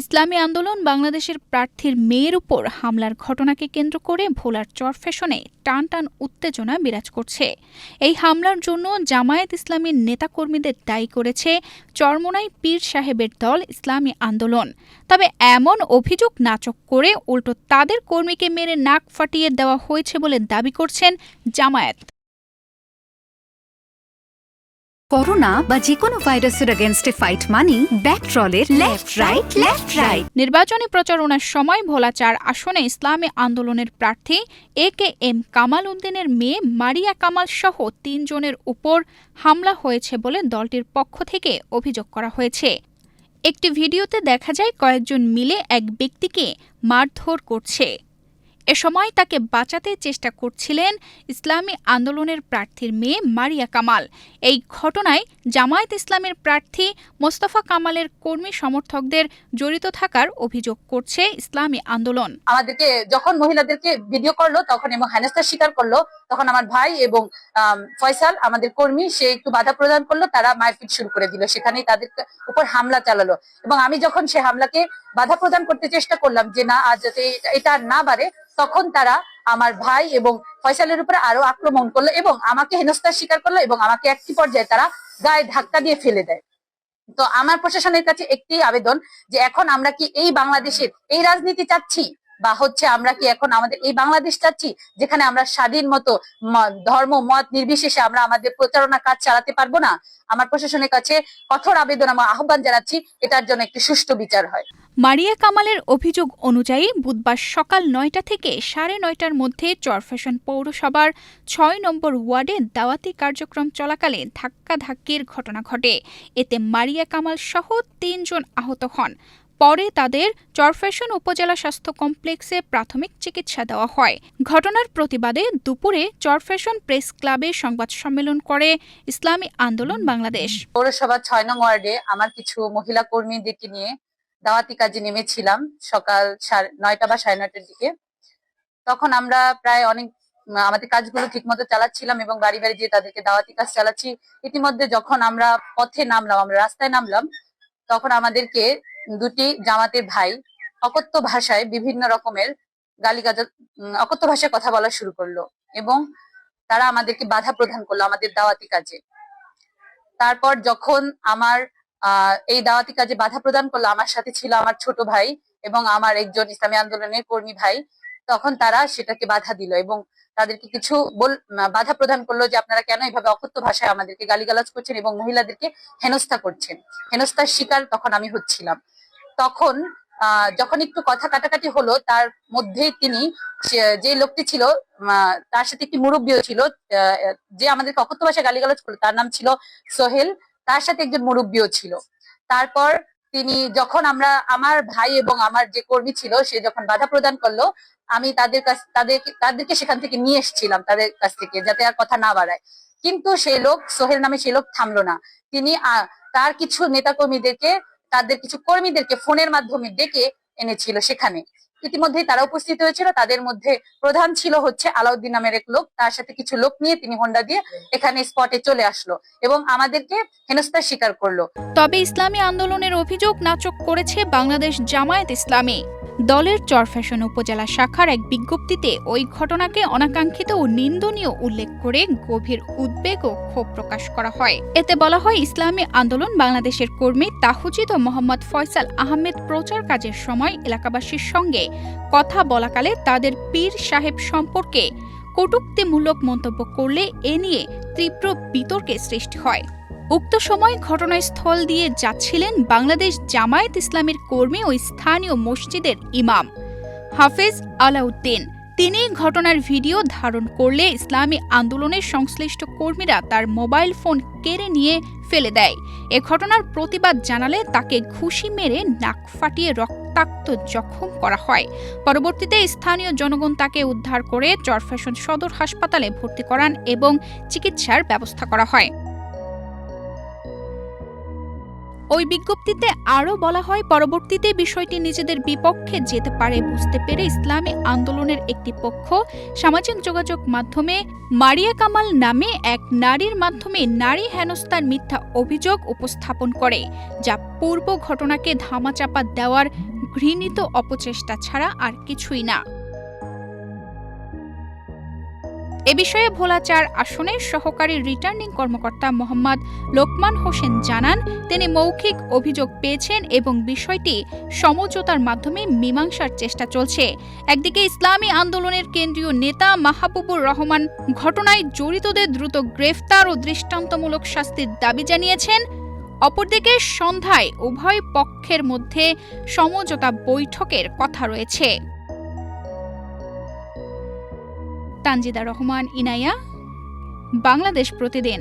ইসলামী আন্দোলন বাংলাদেশের প্রার্থীর মেয়ের উপর হামলার ঘটনাকে কেন্দ্র করে ভোলার চরফ্যাশনে টান টান উত্তেজনা বিরাজ করছে। এই হামলার জন্য জামায়াত ইসলামীর নেতাকর্মীদের দায়ী করেছে চরমোনাই পীর সাহেবের দল ইসলামী আন্দোলন। তবে এমন অভিযোগ নাকচ করে উল্টো তাদের কর্মীকে মেরে নাক ফাটিয়ে দেওয়া হয়েছে বলে দাবি করছেন জামায়াত। করোনা বা যে কোনো ভাইরাসের এগেইনস্টে ফাইট মানি ব্যাকট্রলের লেফট রাইট। নির্বাচনী প্রচারণার সময় ভোলা ৪ আসনে ইসলামী আন্দোলনের প্রার্থী AKM কামাল উদ্দিনের মেয়ে মারিয়া কামাল সহ ৩ জনের উপর হামলা হয়েছে বলে দলটির পক্ষ থেকে অভিযোগ করা হয়েছে। একটি ভিডিওতে দেখা যায় কয়েকজন মিলে এক ব্যক্তিকে মারধর করছে। এ সময় তাকে বাঁচাতে চেষ্টা করছিলেন ইসলামী আন্দোলনের প্রার্থীর মেয়ে মারিয়া কামাল। এই ঘটনায় জামায়াত ইসলামের প্রার্থী মোস্তফা কামালের কর্মী সমর্থকদের জড়িত থাকার অভিযোগ করছে ইসলামী আন্দোলন। আমাদেরকে যখন মহিলাদেরকে ভিডিও করলো তখন এবং হেনস্থার স্বীকার করলো, তখন আমার ভাই এবং ফয়সাল আমাদের কর্মী সে একটু বাধা প্রদান করলো, তারা মারপিট শুরু করে দিল, সেখানেই তাদের উপর হামলা চালালো। এবং আমি যখন সে হামলাকে বাধা প্রদান করতে চেষ্টা করলাম যে না আজ যাতে এটা না বাড়ে, তখন তারা আমার ভাই এবং ফয়সালের উপরে আরো আক্রমণ করলো এবং আমাকে হেনস্থার স্বীকার করলো এবং আমাকে একটি পর্যায়ে তারা গায়ে ধাক্কা দিয়ে ফেলে দেয়। তো আমার প্রশাসনের কাছে একটি আবেদন যে এখন আমরা কি এই বাংলাদেশের এই রাজনীতি চাচ্ছি, বা হচ্ছে আমরা কি এখন আমাদের এই বাংলাদেশ চাচ্ছি যেখানে আমরা স্বাধীন মতো ধর্ম মত নির্বিশেষে আমরা আমাদের প্রচারণা কাজ চালাতে পারবো না? আমার প্রশাসনের কাছে কঠোর আবেদন এবং আহ্বান জানাচ্ছি এটার জন্য একটি সুষ্ঠু বিচার হয়। মারিয়া কামালের অভিযোগ অনুযায়ী বুধবার সকাল ৯টা থেকে ৯:৩০টার মধ্যে চরফ্যাশন পৌরসভার ৬ নম্বর ওয়ার্ডে দাওয়াতি কার্যক্রম চলাকালে ধাক্কাধাক্কির ঘটনা ঘটে। এতে মারিয়া কামাল সহ ৩ জন আহত হন। পরে তাদের চরফ্যাশন উপজেলা স্বাস্থ্য কমপ্লেক্সে প্রাথমিক চিকিৎসা দেওয়া হয়। ঘটনার প্রতিবাদে দুপুরে চরফ্যাশন প্রেস ক্লাবে সংবাদ সম্মেলন করে ইসলামী আন্দোলন বাংলাদেশ। পৌরসভা ৬ নং ওয়ার্ডে আমার কিছু মহিলা কর্মীদেরকে নিয়ে দাওয়াতি কাজে নেমেছিলাম সকাল ৯টা বা ৯:৩০টার দিকে। তখন আমরা প্রায় অনেক আমাদের কাজগুলো ঠিক মতো চালাচ্ছিলাম এবং বাড়ি বাড়ি গিয়ে তাদেরকে দাওয়াতি কাজ চালাচ্ছি। ইতিমধ্যে যখন আমরা পথে নামলাম, আমরা রাস্তায় নামলাম, তখন আমাদেরকে দুটি জামাতের ভাই অকথ্য ভাষায় বিভিন্ন রকমের গালিগালাজ অকথ্য ভাষায় কথা বলা শুরু করলো এবং তারা আমাদেরকে বাধা প্রদান করলো আমাদের দাওয়াতি কাজে। তারপর যখন আমার এই দাওয়াতি কাজে বাধা প্রদান করলো, আমার সাথে ছিল আমার ছোট ভাই এবং আমার একজন ইসলামী আন্দোলনের কর্মী ভাই, তখন তারা সেটাকে বাধা দিল এবং তাদেরকে কিছু বাধা প্রদান করলো যে আপনারা কেন এইভাবে অকথ্য ভাষায় আমাদেরকে গালিগালাজ করছেন এবং মহিলাদেরকে হেনস্থা করছেন। হেনস্থার শিকার তখন আমি হচ্ছিলাম। তখন যখন একটু কথা কাটাকাটি হলো, তার মধ্যেই তিনি যে লোকটি ছিল তার সাথে একটি মুরব্বীও ছিল যে আমাদেরকে অকথ্য ভাষায় গালিগালাজ করলো, তার নাম ছিল সোহেল, তার সাথে একজন মুরব্বীও ছিল। তারপর তিনি যখন আমার ভাই এবং আমার যে কর্মী ছিল সে যখন বাধা প্রদান করলো, আমি তাদেরকে সেখান থেকে নিয়ে এসেছিলাম তাদের কাছ থেকে, যাতে আর কথা না বাড়ায়। কিন্তু সেই লোক সোহেল নামে সেই লোক থামলো না। তিনি তার কিছু নেতাকর্মীদেরকে তাদের কিছু কর্মীদেরকে ফোনের মাধ্যমে ডেকে এনেছিল সেখানে। ইতিমধ্যেই তারা উপস্থিত হয়েছিল, তাদের মধ্যে প্রধান ছিল হচ্ছে আলাউদ্দিন নামের এক লোক। তার সাথে কিছু লোক নিয়ে তিনি হোন্ডা দিয়ে এখানে স্পটে চলে আসলো এবং আমাদেরকে হেনস্থার স্বীকার করলো। তবে ইসলামী আন্দোলনের অভিযোগ নাকচ করেছে বাংলাদেশ জামায়াত ইসলামী। দলের চরফ্যাশন উপজেলা শাখার এক বিজ্ঞপ্তিতে ওই ঘটনাকে অনাকাঙ্ক্ষিত ও নিন্দনীয় উল্লেখ করে গভীর উদ্বেগ ও ক্ষোভ প্রকাশ করা হয়। এতে বলা হয়, ইসলামী আন্দোলন বাংলাদেশের কর্মী তাহুজিদ ও মোহাম্মদ ফয়সাল আহমেদ প্রচার কাজের সময় এলাকাবাসীর সঙ্গে কথা বলাকালে তাদের পীর সাহেব সম্পর্কে কটূক্তিমূলক মন্তব্য করলে এ নিয়ে তীব্র বিতর্কের সৃষ্টি হয়। উক্ত সময় ঘটনাস্থল দিয়ে যাচ্ছিলেন বাংলাদেশ জামায়াত ইসলামীর কর্মী ও স্থানীয় মসজিদের ইমাম হাফেজ আলাউদ্দিন। তিনি ঘটনার ভিডিও ধারণ করলে ইসলামী আন্দোলনের সংশ্লিষ্ট কর্মীরা তার মোবাইল ফোন কেড়ে নিয়ে ফেলে দেয়। এ ঘটনার প্রতিবাদ জানালে তাকে ঘুষি মেরে নাক ফাটিয়ে রক্তাক্ত জখম করা হয়। পরবর্তীতে স্থানীয় জনগণ তাকে উদ্ধার করে চরফ্যাশন সদর হাসপাতালে ভর্তি করান এবং চিকিৎসার ব্যবস্থা করা হয়। ওই বিজ্ঞপ্তিতে আরও বলা হয়, পরবর্তীতে বিষয়টি নিজেদের বিপক্ষে যেতে পারে বুঝতে পেরে ইসলামী আন্দোলনের একটি পক্ষ সামাজিক যোগাযোগ মাধ্যমে মারিয়া কামাল নামে এক নারীর মাধ্যমে নারী হেনস্থার মিথ্যা অভিযোগ উপস্থাপন করে, যা পূর্ব ঘটনাকে ধামাচাপা দেওয়ার ঘৃণিত অপচেষ্টা ছাড়া আর কিছুই না। এ বিষয়ে ভোলা ৪ আসনের সহকারী রিটার্নিং কর্মকর্তা মোহাম্মদ লোকমান হোসেন জানান, তিনি মৌখিক অভিযোগ পেয়েছেন এবং বিষয়টি সমঝোতার মাধ্যমে মীমাংসার চেষ্টা চলছে। একদিকে ইসলামী আন্দোলনের কেন্দ্রীয় নেতা মাহবুবুর রহমান ঘটনায় জড়িতদের দ্রুত গ্রেফতার ও দৃষ্টান্তমূলক শাস্তির দাবি জানিয়েছেন। অপরদিকে সন্ধ্যায় উভয় পক্ষের মধ্যে সমঝোতা বৈঠকের কথা রয়েছে। তানজিদা রহমান, ইনায়া, বাংলাদেশ প্রতিদিন।